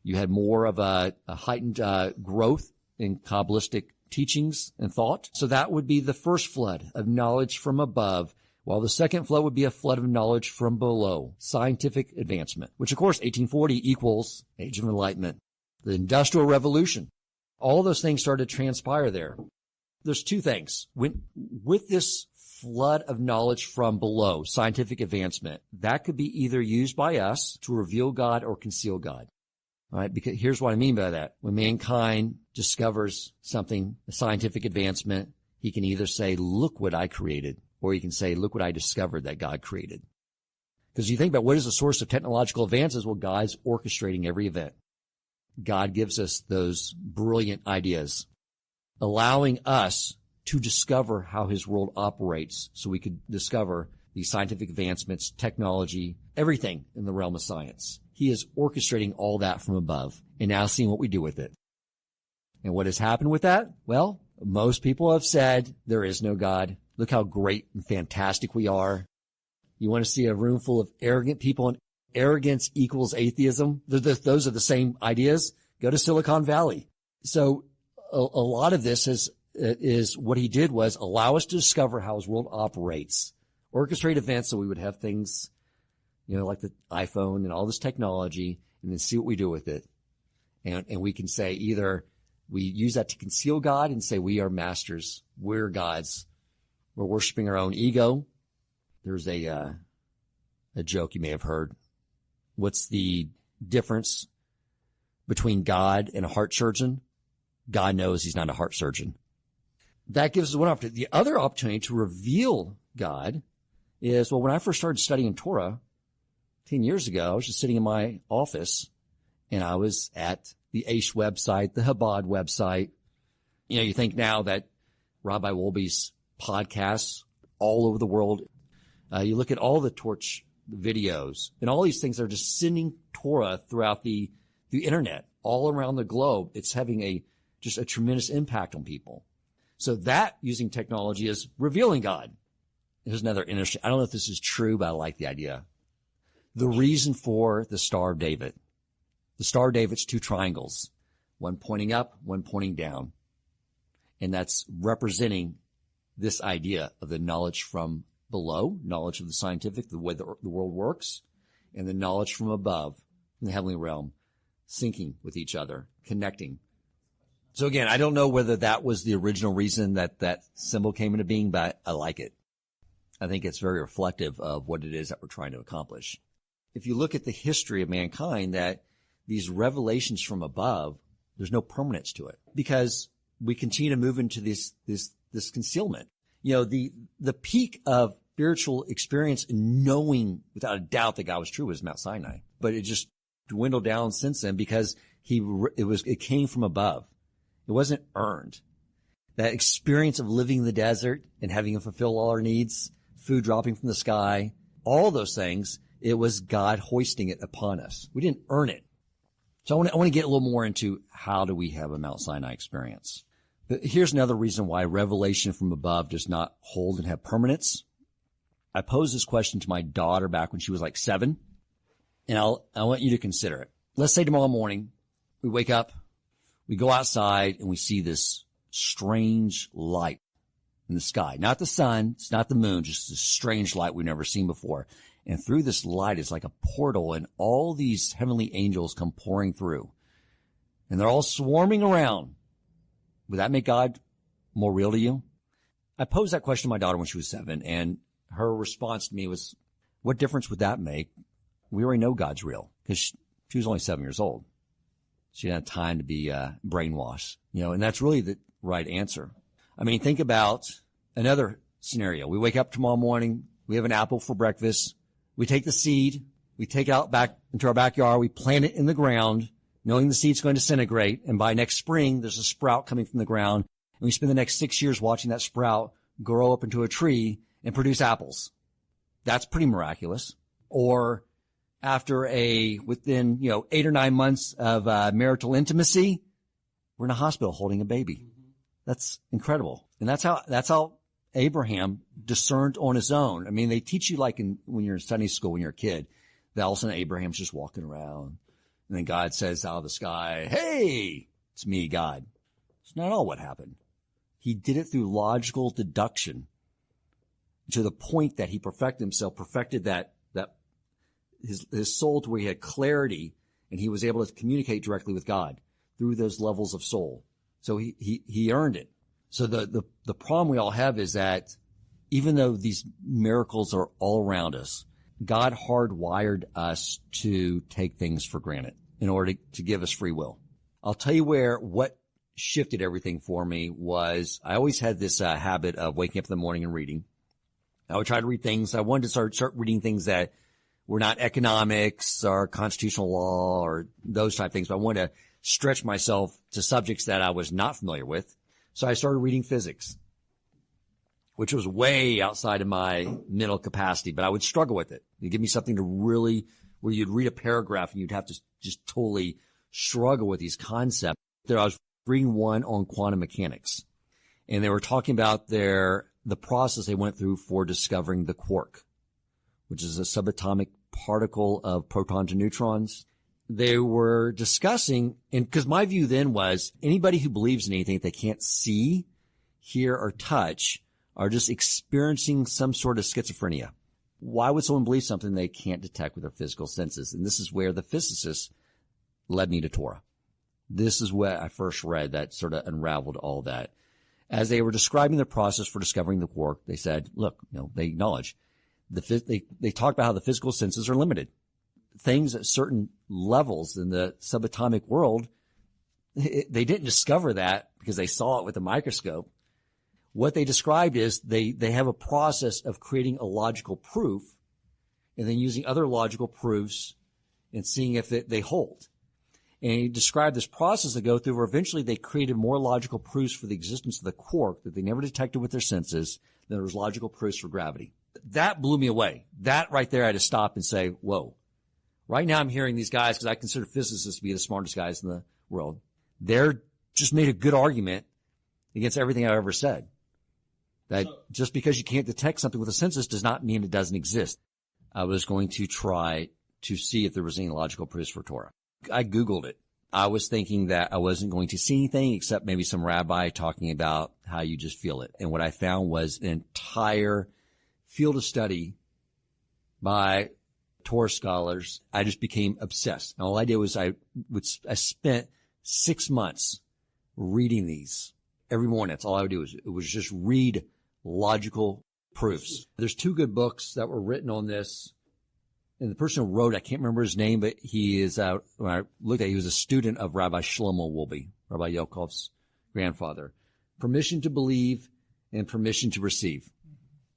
You had more of a heightened growth in Kabbalistic teachings and thought. So that would be the first flood of knowledge from above, while the second flood would be a flood of knowledge from below, scientific advancement, which of course 1840 equals Age of Enlightenment, the Industrial Revolution. All those things started to transpire there. There's two things. With this flood of knowledge from below, scientific advancement, that could be either used by us to reveal God or conceal God. All right, because here's what I mean by that. When mankind discovers something, a scientific advancement, he can either say, look what I created, or he can say, look what I discovered that God created. Because you think about what is the source of technological advances? Well, God's orchestrating every event. God gives us those brilliant ideas, allowing us to discover how his world operates so we could discover these scientific advancements, technology, everything in the realm of science. He is orchestrating all that from above and now seeing what we do with it. And what has happened with that? Well, most people have said there is no God. Look how great and fantastic we are. You want to see a room full of arrogant people, and arrogance equals atheism? Those are the same ideas. Go to Silicon Valley. So a lot of this is what he did was allow us to discover how his world operates, orchestrate events so we would have things, like the iPhone and all this technology, and then see what we do with it. And we can say either we use that to conceal God and say we are masters we're gods. We're worshiping our own ego. There's a joke you may have heard. What's the difference between God and a heart surgeon? God knows he's not a heart surgeon. That gives us one opportunity. The other opportunity to reveal God is, well, when I first started studying Torah 10 years ago, I was just sitting in my office and I was at the Aish website, the Chabad website. You know, you think now that Rabbi Wolbe's podcasts all over the world, you look at all the torch videos and all these things that are just sending Torah throughout the internet all around the globe. It's having just a tremendous impact on people. So that, using technology, is revealing God. Here's another interesting, I don't know if this is true, but I like the idea. The reason for the Star of David. The Star of David's two triangles, one pointing up, one pointing down. And that's representing this idea of the knowledge from below, knowledge of the scientific, the way the world works, and the knowledge from above, in the heavenly realm, syncing with each other, connecting. So again, I don't know whether that was the original reason that symbol came into being, but I like it. I think it's very reflective of what it is that we're trying to accomplish. If you look at the history of mankind, that these revelations from above, there's no permanence to it because we continue to move into this concealment. You know, the peak of spiritual experience and knowing without a doubt that God was true was Mount Sinai, but it just dwindled down since then because it came from above. It wasn't earned. That experience of living in the desert and having to fulfill all our needs, food dropping from the sky, all those things, it was God hoisting it upon us. We didn't earn it. So I want to get a little more into how do we have a Mount Sinai experience. But here's another reason why revelation from above does not hold and have permanence. I posed this question to my daughter back when she was like 7, and I want you to consider it. Let's say tomorrow morning we wake up, we go outside, and we see this strange light in the sky. Not the sun, it's not the moon, just this strange light we've never seen before. And through this light is like a portal, and all these heavenly angels come pouring through. And they're all swarming around. Would that make God more real to you? I posed that question to my daughter when she was 7, and her response to me was, what difference would that make? We already know God's real, because she was only 7 years old. She didn't have time to be brainwashed, and that's really the right answer. I mean, think about another scenario. We wake up tomorrow morning, we have an apple for breakfast, we take the seed, we take it out back into our backyard, we plant it in the ground, knowing the seed's going to disintegrate, and by next spring, there's a sprout coming from the ground, and we spend the next 6 years watching that sprout grow up into a tree and produce apples. That's pretty miraculous. Or after within 8 or 9 months of marital intimacy, we're in a hospital holding a baby. That's incredible. And that's how Abraham discerned on his own. I mean, they teach you when you're in Sunday school, when you're a kid, that all of a sudden Abraham's just walking around. And then God says out of the sky, hey, it's me, God. It's not all what happened. He did it through logical deduction to the point that he perfected that his soul to where he had clarity and he was able to communicate directly with God through those levels of soul. So he earned it. So the problem we all have is that even though these miracles are all around us, God hardwired us to take things for granted in order to give us free will. I'll tell you what shifted everything for me was I always had this habit of waking up in the morning and reading. I would try to read things. I wanted to start reading things that were not economics or constitutional law or those type of things, but I wanted to stretch myself to subjects that I was not familiar with. So I started reading physics, which was way outside of my mental capacity, but I would struggle with it. It'd give me something to really, where you'd read a paragraph and you'd have to just totally struggle with these concepts. There I was reading one on quantum mechanics, and they were talking about the process they went through for discovering the quark, which is a subatomic particle of protons and neutrons. They were discussing, and because my view then was anybody who believes in anything that they can't see, hear, or touch are just experiencing some sort of schizophrenia. Why would someone believe something they can't detect with their physical senses? And this is where the physicists led me to Torah. This is what I first read that sort of unraveled all that. As they were describing the process for discovering the quark, they said, look, they acknowledge they talk about how the physical senses are limited. Things at certain levels in the subatomic world, they didn't discover that because they saw it with a microscope. What they described is they have a process of creating a logical proof and then using other logical proofs and seeing if they hold. And he described this process they go through where eventually they created more logical proofs for the existence of the quark that they never detected with their senses than there was logical proofs for gravity. That blew me away. That right there I had to stop and say, whoa. Right now I'm hearing these guys, because I consider physicists to be the smartest guys in the world. They're just made a good argument against everything I've ever said. That just because you can't detect something with the senses does not mean it doesn't exist. I was going to try to see if there was any logical proofs for Torah. I Googled it. I was thinking that I wasn't going to see anything except maybe some rabbi talking about how you just feel it. And what I found was an entire field of study by Torah scholars. I just became obsessed. And all I did was I spent 6 months reading these every morning. That's all I would do. It was just read logical proofs. There's 2 good books that were written on this. And the person who wrote, I can't remember his name, but he is, when I looked at it, he was a student of Rabbi Shlomo Wolbe, Rabbi Yokov's grandfather. Permission to Believe and Permission to Receive.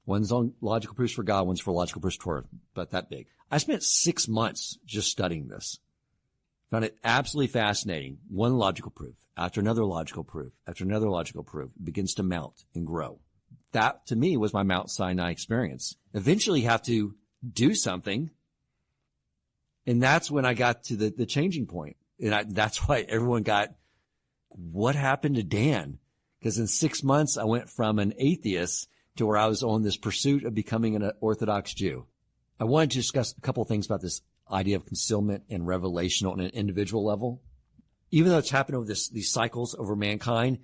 One's on logical proofs for God, one's for logical proofs for Torah, about that big. I spent 6 months just studying this. Found it absolutely fascinating. One logical proof, after another logical proof, after another logical proof, it begins to mount and grow. That, to me, was my Mount Sinai experience. Eventually, you have to do something. And that's when I got to the changing point. And that's why everyone got, what happened to Dan? Because in 6 months, I went from an atheist to where I was on this pursuit of becoming an Orthodox Jew. I wanted to discuss a couple of things about this idea of concealment and revelation on an individual level. Even though it's happened over these cycles over mankind,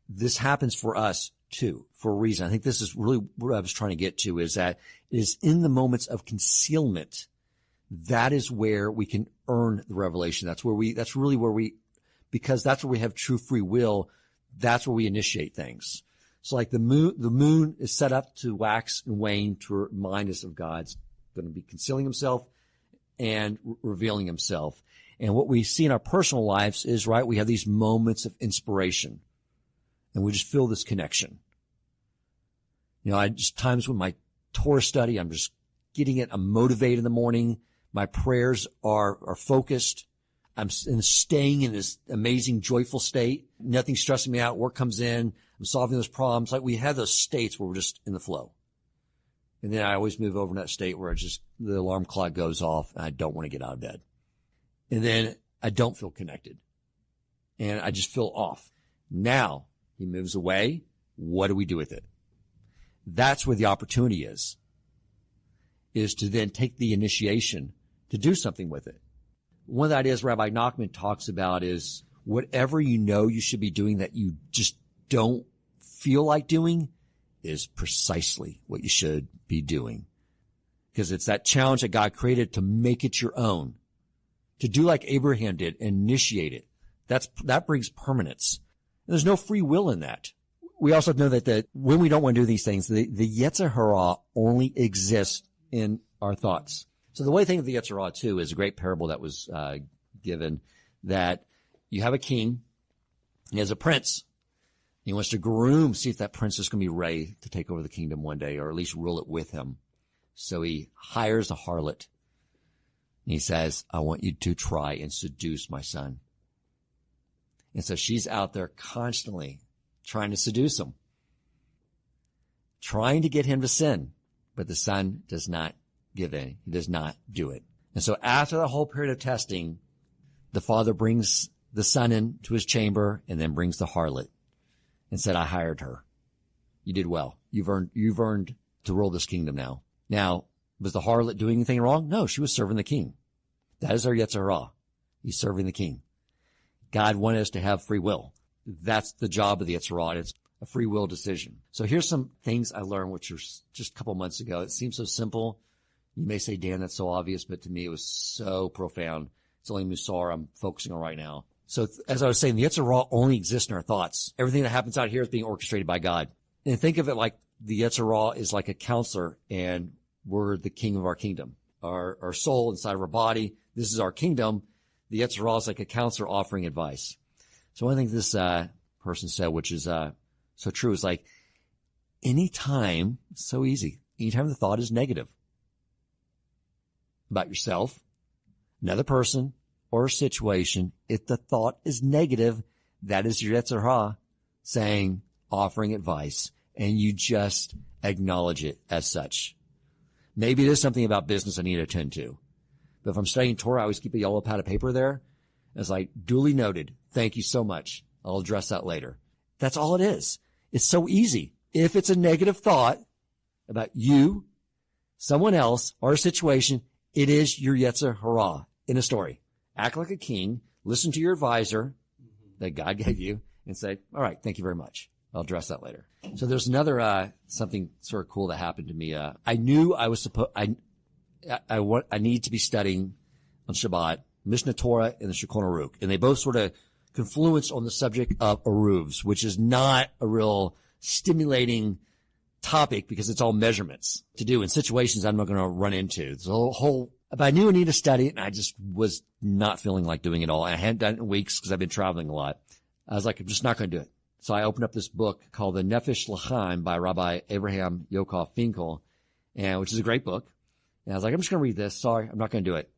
this happens for us too, for a reason. I think this is really what I was trying to get to, is that it is in the moments of concealment that is where we can earn the revelation. That's really where we, because that's where we have true free will. That's where we initiate things. So like the moon is set up to wax and wane to remind us of God's going to be concealing himself and revealing himself. And what we see in our personal lives is, right, we have these moments of inspiration and we just feel this connection. I just times when my Torah study, I'm just getting it. I'm motivated in the morning. My prayers are focused. I'm staying in this amazing, joyful state. Nothing's stressing me out. Work comes in. I'm solving those problems. Like we have those states where we're just in the flow. And then I always move over in that state where the alarm clock goes off and I don't want to get out of bed. And then I don't feel connected. And I just feel off. Now he moves away. What do we do with it? That's where the opportunity is to then take the initiation to do something with it. One of the ideas Rabbi Nachman talks about is whatever you know you should be doing that you just don't feel like doing is precisely what you should be doing. Because it's that challenge that God created to make it your own, to do like Abraham did, initiate it. That brings permanence. And there's no free will in that. We also know that when we don't want to do these things, the Yetzer Hara only exists in our thoughts. So the way to think of the Yetzer Hara too is a great parable that was given, that you have a king, he has a prince. He wants to groom, see if that prince is going to be ready to take over the kingdom one day, or at least rule it with him. So he hires a harlot. And he says, I want you to try and seduce my son. And so she's out there constantly trying to seduce him, trying to get him to sin. But the son does not give in. He does not do it. And so after the whole period of testing, the father brings the son into his chamber and then brings the harlot and said, I hired her. You did well. You've earned to rule this kingdom now. Now, was the harlot doing anything wrong? No, she was serving the king. That is our Yetzer Hara. He's serving the king. God wanted us to have free will. That's the job of the Yetzer Hara. It's a free will decision. So here's some things I learned, which are just a couple months ago. It seems so simple. You may say, Dan, that's so obvious, but to me it was so profound. It's only Musar I'm focusing on right now. So as I was saying, the Yetzer Hara only exists in our thoughts. Everything that happens out here is being orchestrated by God. And think of it like the Yetzer Hara is like a counselor, and we're the king of our kingdom. Our soul inside of our body, this is our kingdom. The Yetzer Hara is like a counselor offering advice. So one thing this person said, which is so true, is like anytime, so easy, anytime the thought is negative about yourself, another person, or a situation, if the thought is negative, that is your Yetzer Hara saying, offering advice, and you just acknowledge it as such. Maybe there's something about business I need to attend to. But if I'm studying Torah, I always keep a yellow pad of paper there. It's like, duly noted. Thank you so much. I'll address that later. That's all it is. It's so easy. If it's a negative thought about you, someone else, or a situation, it is your Yetzer Hara in a story. Act like a king. Listen to your advisor that God gave you and say, all right, thank you very much. I'll address that later. So there's another, something sort of cool that happened to me. I knew I was I need to be studying on Shabbat, Mishnah Torah and the Shulchan Aruch. And they both sort of confluence on the subject of Aruvs, which is not a real stimulating topic because it's all measurements to do in situations I'm not going to run into. It's a whole, but I knew I needed to study it, and I just was not feeling like doing it all. And I hadn't done it in weeks because I've been traveling a lot. I was like, I'm just not going to do it. So I opened up this book called The Nefesh L'Chaim by Rabbi Abraham Yokov Finkel, which is a great book. And I was like, I'm just going to read this. Sorry, I'm not going to do it.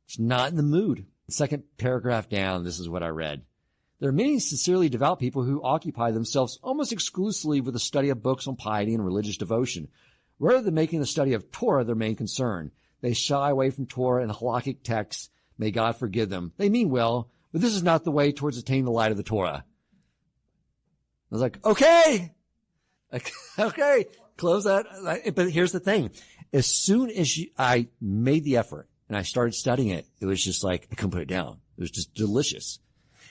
It's not in the mood. The second paragraph down, this is what I read. There are many sincerely devout people who occupy themselves almost exclusively with the study of books on piety and religious devotion, rather than making the study of Torah their main concern. They shy away from Torah and halakhic texts. May God forgive them. They mean well, but this is not the way towards attaining the light of the Torah. I was like, okay, close that. But here's the thing. As soon as I made the effort and I started studying it, it was just like, I couldn't put it down. It was just delicious.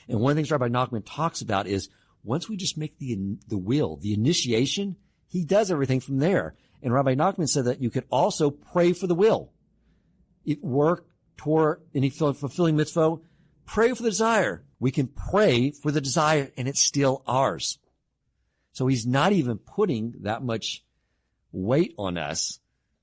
And one of the things Rabbi Nachman talks about is once we just make the will, the initiation, he does everything from there. And Rabbi Nachman said that you could also pray for the will. Work, Torah, any fulfilling mitzvah, pray for the desire. We can pray for the desire and it's still ours. So he's not even putting that much weight on us.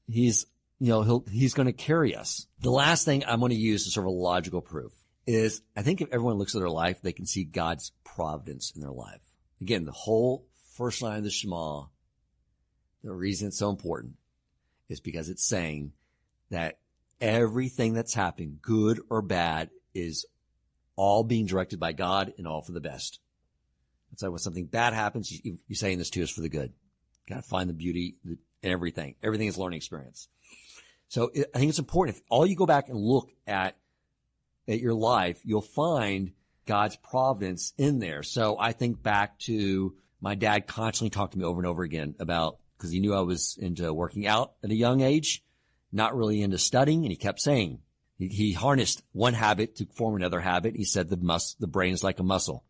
He's going to carry us. The last thing I'm going to use as sort of a logical proof is I think if everyone looks at their life, they can see God's providence in their life. Again, the whole first line of the Shema, the reason it's so important is because it's saying that everything that's happening, good or bad, is all being directed by God and all for the best. That's why when something bad happens, you're saying this to us for the good. Got to find the beauty in everything. Everything is learning experience. So I think it's important. If all you go back and look at your life, you'll find God's providence in there. So I think back to my dad constantly talked to me over and over again about, because he knew I was into working out at a young age, not really into studying, and he kept saying, he harnessed one habit to form another habit. He said the brain is like a muscle.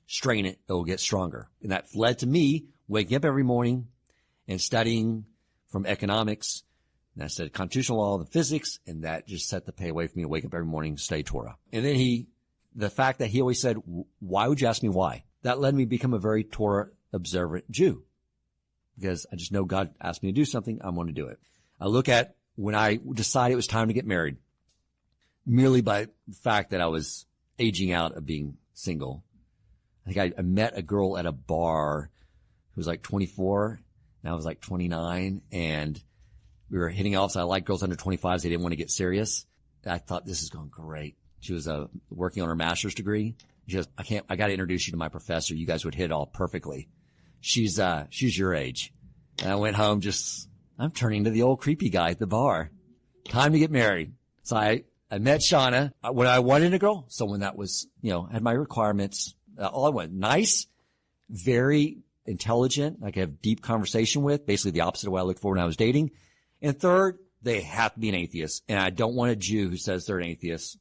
Strain it, it will get stronger. And that led to me waking up every morning and studying from economics. And I studied constitutional law and physics, and that just set the pathway for me to wake up every morning and study Torah. And then the fact that he always said, why would you ask me why? That led me to become a very Torah observant Jew. Because I just know God asked me to do something, I'm going to do it. I look at when I decided it was time to get married, merely by the fact that I was aging out of being single. I think I met a girl at a bar who was like 24, and I was like 29, and we were hitting off. So I like girls under 25s. They didn't want to get serious. I thought, this is going great. She was working on her master's degree. She goes, I got to introduce you to my professor. You guys would hit all perfectly. She's your age. And I went home I'm turning into the old creepy guy at the bar. Time to get married. So I met Shauna. When I wanted a girl, someone that was, had my requirements. All I want, nice, very intelligent, I could have deep conversation with, basically the opposite of what I looked for when I was dating. And third, they have to be an atheist. And I don't want a Jew who says they're an atheist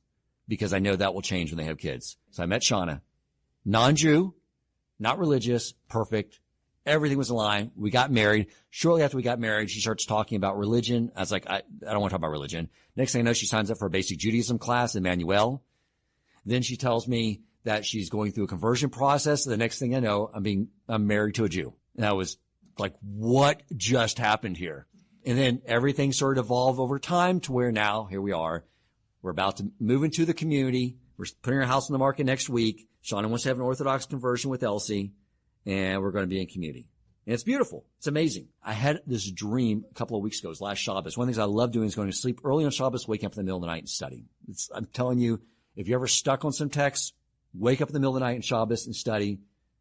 because I know that will change when they have kids. So I met Shauna, non-Jew, not religious, perfect. Everything was aligned. We got married. Shortly after we got married, she starts talking about religion. I was like, I don't want to talk about religion. Next thing I know, she signs up for a basic Judaism class in Emmanuel. Then she tells me that she's going through a conversion process. The next thing I know, I'm married to a Jew. And I was like, what just happened here? And then everything sort of evolved over time to where now, here we are. We're about to move into the community. We're putting our house on the market next week. Shauna wants to have an Orthodox conversion with Elsie, and we're going to be in community. And it's beautiful. It's amazing. I had this dream a couple of weeks ago. It was last Shabbos. One of the things I love doing is going to sleep early on Shabbos, waking up in the middle of the night and studying. I'm telling you, if you're ever stuck on some text, wake up in the middle of the night on Shabbos and study.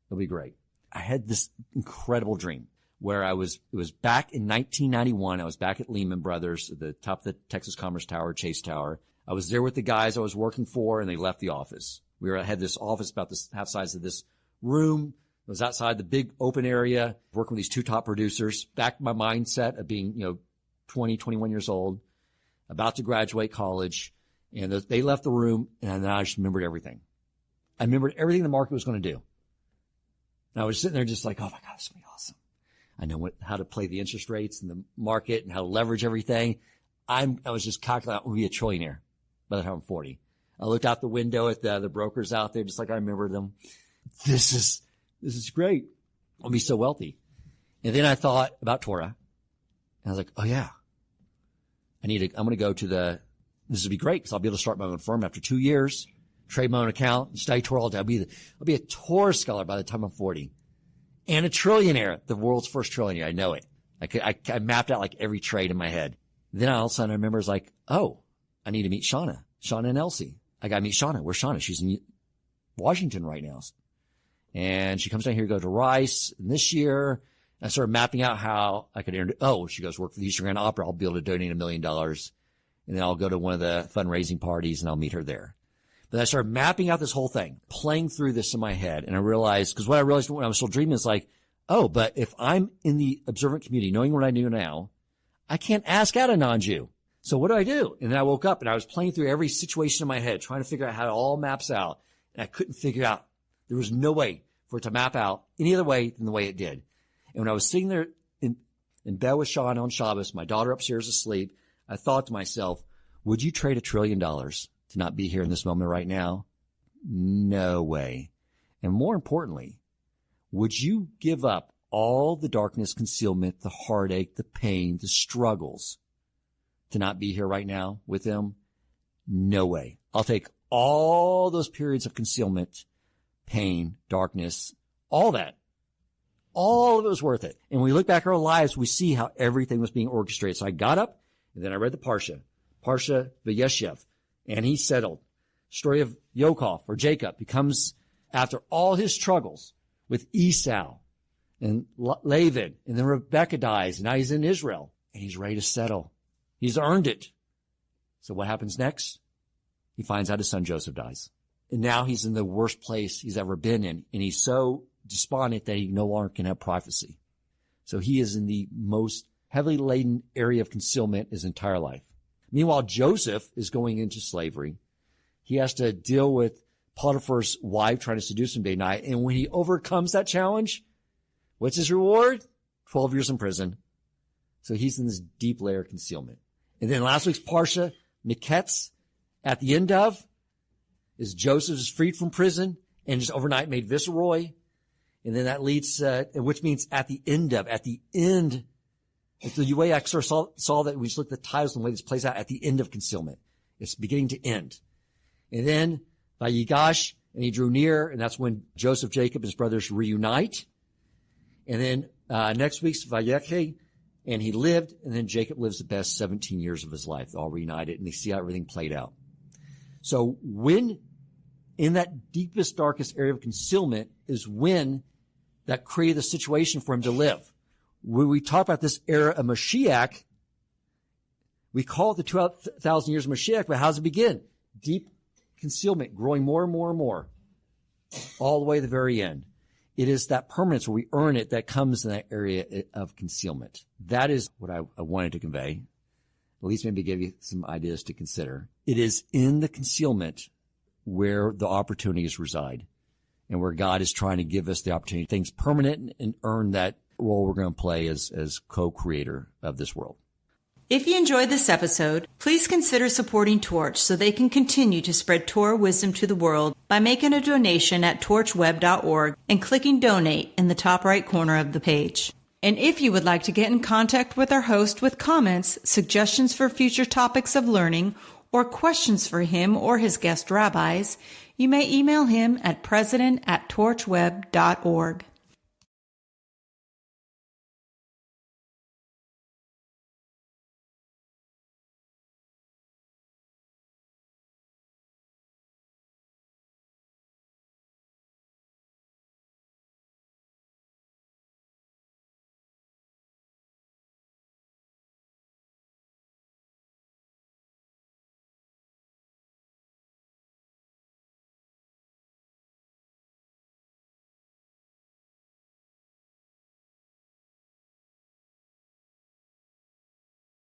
It'll be great. I had this incredible dream where it was back in 1991. I was back at Lehman Brothers at the top of the Texas Commerce Tower, Chase Tower. I was there with the guys I was working for, and they left the office. Had this office about this half size of this room. I was outside the big open area, working with these two top producers. Back to my mindset of being, 20, 21 years old, about to graduate college. And they left the room, and then I just remembered everything. I remembered everything the market was going to do. And I was sitting there just like, oh my God, this is going to be awesome. I know how to play the interest rates and the market and how to leverage everything. I was just calculating, I'm going to be a trillionaire by the time I'm 40. I looked out the window at the brokers out there, just like I remember them. This is great. I'll be so wealthy. And then I thought about Torah. And I was like, oh yeah, I'm going to go to this would be great because I'll be able to start my own firm after 2 years, trade my own account, and study Torah all day. I'll be a Torah scholar by the time I'm 40. And a trillionaire, the world's first trillionaire. I know it. I mapped out like every trade in my head. Then all of a sudden I remember, it's like, oh, I need to meet Shauna and Elsie. I got to meet Shauna. Where's Shauna? She's in Washington right now. And she comes down here to go to Rice. And this year, I started mapping out how I could she goes work for the Houston Grand Opera. I'll be able to donate $1 million. And then I'll go to one of the fundraising parties and I'll meet her there. But I started mapping out this whole thing, playing through this in my head. And I realized, because what I realized when I was still dreaming is like, oh, but if I'm in the observant community, knowing what I knew now, I can't ask out a non-Jew. So what do? And then I woke up and I was playing through every situation in my head, trying to figure out how it all maps out. And I couldn't figure out. There was no way for it to map out any other way than the way it did. And when I was sitting there in bed with Sean on Shabbos, my daughter upstairs asleep, I thought to myself, would you trade $1 trillion to not be here in this moment right now? No way. And more importantly, would you give up all the darkness, concealment, the heartache, the pain, the struggles to not be here right now with them? No way. I'll take all those periods of concealment, pain, darkness, all that. All of it was worth it. And when we look back at our lives, we see how everything was being orchestrated. So I got up and then I read the Parsha Vayeshev, and he settled. Story of Yaakov or Jacob. He comes after all his struggles with Esau and Laban, and then Rebekah dies, and now he's in Israel, and he's ready to settle. He's earned it. So what happens next? He finds out his son Joseph dies. And now he's in the worst place he's ever been in, and he's so despondent that he no longer can have prophecy. So he is in the most heavily laden area of concealment his entire life. Meanwhile, Joseph is going into slavery. He has to deal with Potiphar's wife trying to seduce him day and night. And when he overcomes that challenge, what's his reward? 12 years in prison. So he's in this deep layer of concealment. And then last week's Parsha, Miketz, at the end of, is Joseph is freed from prison and just overnight made viceroy. And then that leads, which means at the end. The way I sort of saw that, we just looked at the titles and the way this plays out at the end of concealment. It's beginning to end. And then Vayigash, and he drew near, and that's when Joseph, Jacob, and his brothers reunite. And then next week's Vayekhe, and he lived, and then Jacob lives the best 17 years of his life. They're all reunited, and they see how everything played out. So when in that deepest, darkest area of concealment is when that created the situation for him to live. When we talk about this era of Mashiach, we call it the 2,000 years of Mashiach, but how does it begin? Deep concealment, growing more and more and more, all the way to the very end. It is that permanence where we earn it that comes in that area of concealment. That is what I wanted to convey, at least maybe give you some ideas to consider. It is in the concealment where the opportunities reside and where God is trying to give us the opportunity, things permanent, and earn that role we're going to play as co-creator of this world. If you enjoyed this episode, please consider supporting Torch so they can continue to spread Torah wisdom to the world by making a donation at torchweb.org and clicking donate in the top right corner of the page. And if you would like to get in contact with our host with comments, suggestions for future topics of learning, or questions for him or his guest rabbis, you may email him at president@torchweb.org.